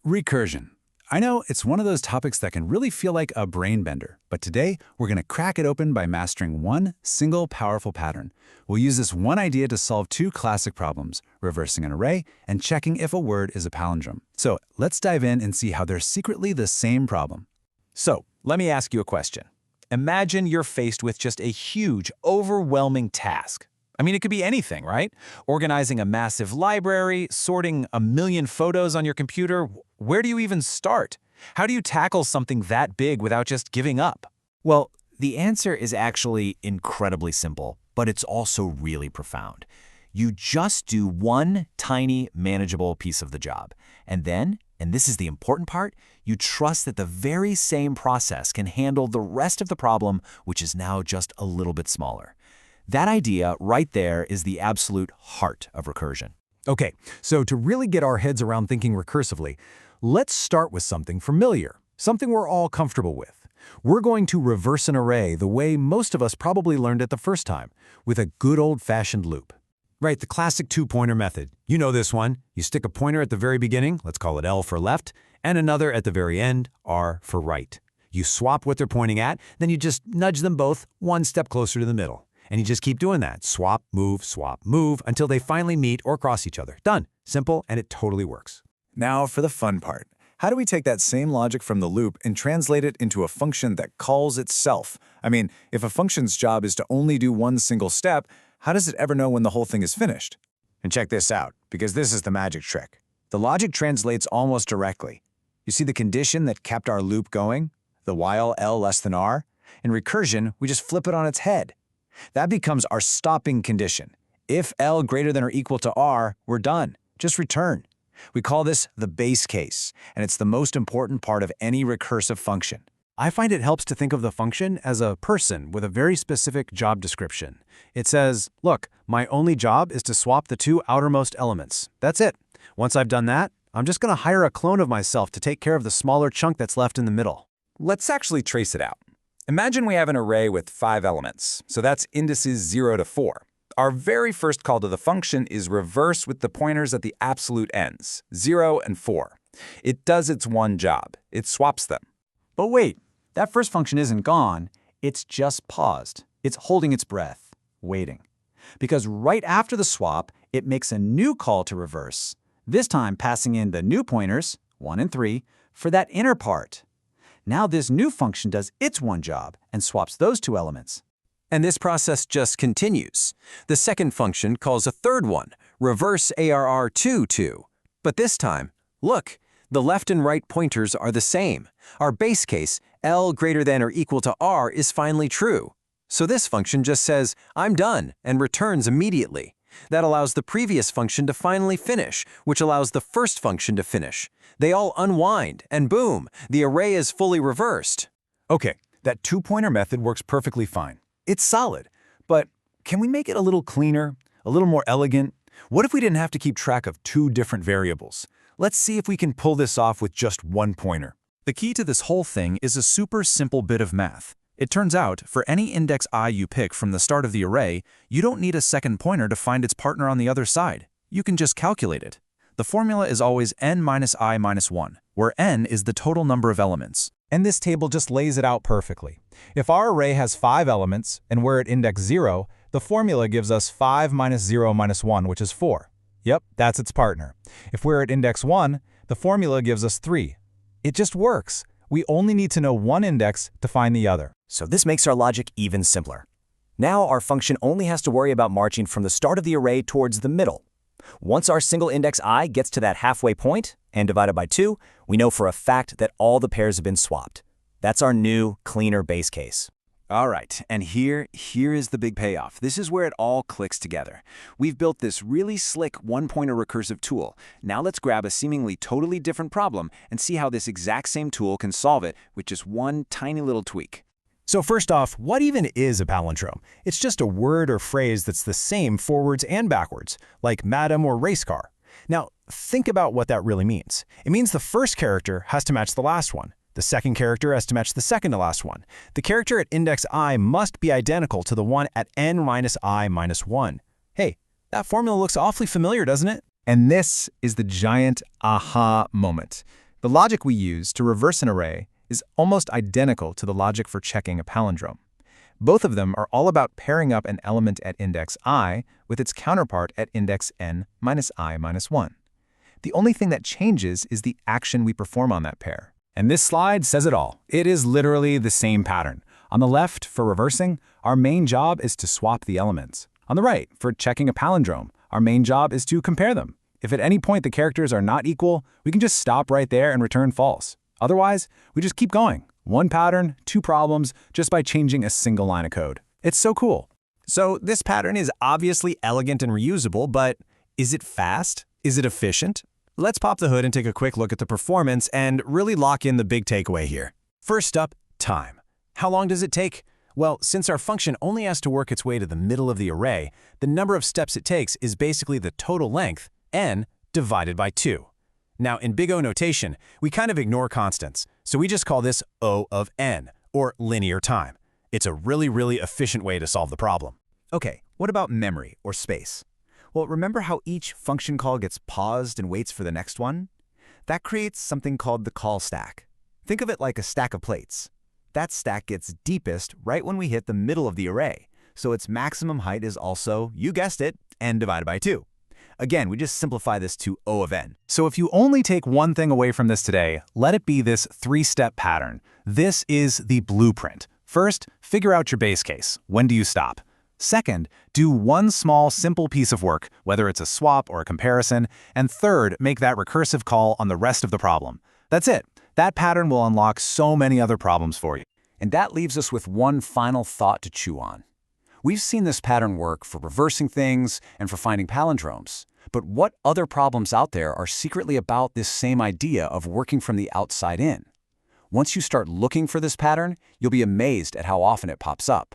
Recursion. I know it's one of those topics that can really feel like a brain bender, but today we're going to crack it open by mastering one single powerful pattern. We'll use this one idea to solve two classic problems, reversing an array and checking if a word is a palindrome. So let's dive in and see how they're secretly the same problem. So, let me ask you a question. Imagine you're faced with just a huge, overwhelming task. I mean, it could be anything, right? Organizing a massive library, sorting a million photos on your computer. Where do you even start? How do you tackle something that big without just giving up? Well, the answer is actually incredibly simple, but it's also really profound. You just do one tiny, manageable piece of the job. And then, and this is the important part, you trust that the very same process can handle the rest of the problem, which is now just a little bit smaller. That idea right there is the absolute heart of recursion. Okay, so to really get our heads around thinking recursively, let's start with something familiar, something we're all comfortable with. We're going to reverse an array the way most of us probably learned it the first time, with a good old-fashioned loop. Right, the classic two-pointer method. You know this one. You stick a pointer at the very beginning, let's call it L for left, and another at the very end, R for right. You swap what they're pointing at, then you just nudge them both one step closer to the middle. And you just keep doing that. Swap, move, until they finally meet or cross each other. Done. Simple, and it totally works. Now for the fun part. How do we take that same logic from the loop and translate it into a function that calls itself? I mean, if a function's job is to only do one single step, how does it ever know when the whole thing is finished? And check this out, because this is the magic trick. The logic translates almost directly. You see the condition that kept our loop going? The while L less than R? In recursion, we just flip it on its head. That becomes our stopping condition. If L greater than or equal to R, we're done. Just return. We call this the base case, and it's the most important part of any recursive function. I find it helps to think of the function as a person with a very specific job description. It says, look, my only job is to swap the two outermost elements. That's it. Once I've done that, I'm just going to hire a clone of myself to take care of the smaller chunk that's left in the middle. Let's actually trace it out. Imagine we have an array with 5 elements, so that's indices 0 to 4. Our very first call to the function is reverse with the pointers at the absolute ends, 0 and 4. It does its one job. It swaps them. But wait, that first function isn't gone. It's just paused. It's holding its breath, waiting. Because right after the swap, it makes a new call to reverse, this time passing in the new pointers, 1 and 3, for that inner part. Now this new function does its one job and swaps those two elements. And this process just continues. The second function calls a third one, reverse ARR2. But this time, look, the left and right pointers are the same. Our base case, L greater than or equal to R, is finally true. So this function just says, I'm done, and returns immediately. That allows the previous function to finally finish, which allows the first function to finish. They all unwind, and boom, the array is fully reversed. Okay, that two-pointer method works perfectly fine. It's solid, but can we make it a little cleaner, a little more elegant? What if we didn't have to keep track of two different variables? Let's see if we can pull this off with just one pointer. The key to this whole thing is a super simple bit of math. It turns out, for any index I you pick from the start of the array, you don't need a second pointer to find its partner on the other side. You can just calculate it. The formula is always n minus I minus 1, where n is the total number of elements. And this table just lays it out perfectly. If our array has 5 elements, and we're at index 0, the formula gives us 5 minus 0 minus 1, which is 4. Yep, that's its partner. If we're at index 1, the formula gives us 3. It just works. We only need to know one index to find the other. So this makes our logic even simpler. Now our function only has to worry about marching from the start of the array towards the middle. Once our single index I gets to that halfway point, n divided by 2, we know for a fact that all the pairs have been swapped. That's our new, cleaner base case. All right, and here is the big payoff. This is where it all clicks together. We've built this really slick one-pointer recursive tool. Now let's grab a seemingly totally different problem and see how this exact same tool can solve it with just one tiny little tweak. So first off, what even is a palindrome? It's just a word or phrase that's the same forwards and backwards, like madam or race car. Now, think about what that really means. It means the first character has to match the last one. The second character has to match the second to last one. The character at index I must be identical to the one at n minus I minus 1. Hey, that formula looks awfully familiar, doesn't it? And this is the giant aha moment. The logic we use to reverse an array is almost identical to the logic for checking a palindrome. Both of them are all about pairing up an element at index I with its counterpart at index n minus I minus 1. The only thing that changes is the action we perform on that pair. And this slide says it all. It is literally the same pattern. On the left, for reversing, our main job is to swap the elements. On the right, for checking a palindrome, our main job is to compare them. If at any point the characters are not equal, we can just stop right there and return false. Otherwise, we just keep going. One pattern, two problems, just by changing a single line of code. It's so cool. So this pattern is obviously elegant and reusable, but is it fast? Is it efficient? Let's pop the hood and take a quick look at the performance and really lock in the big takeaway here. First up, time. How long does it take? Well, since our function only has to work its way to the middle of the array, the number of steps it takes is basically the total length, n, divided by 2. Now, in big O notation, we kind of ignore constants, so we just call this O of n, or linear time. It's a really efficient way to solve the problem. Okay, what about memory or space? Well, remember how each function call gets paused and waits for the next one? That creates something called the call stack. Think of it like a stack of plates. That stack gets deepest right when we hit the middle of the array, so its maximum height is also, you guessed it, n divided by 2. Again, we just simplify this to O of n. So if you only take one thing away from this today, let it be this three-step pattern. This is the blueprint. First, figure out your base case. When do you stop? Second, do one small, simple piece of work, whether it's a swap or a comparison. And third, make that recursive call on the rest of the problem. That's it. That pattern will unlock so many other problems for you. And that leaves us with one final thought to chew on. We've seen this pattern work for reversing things and for finding palindromes. But what other problems out there are secretly about this same idea of working from the outside in? Once you start looking for this pattern, you'll be amazed at how often it pops up.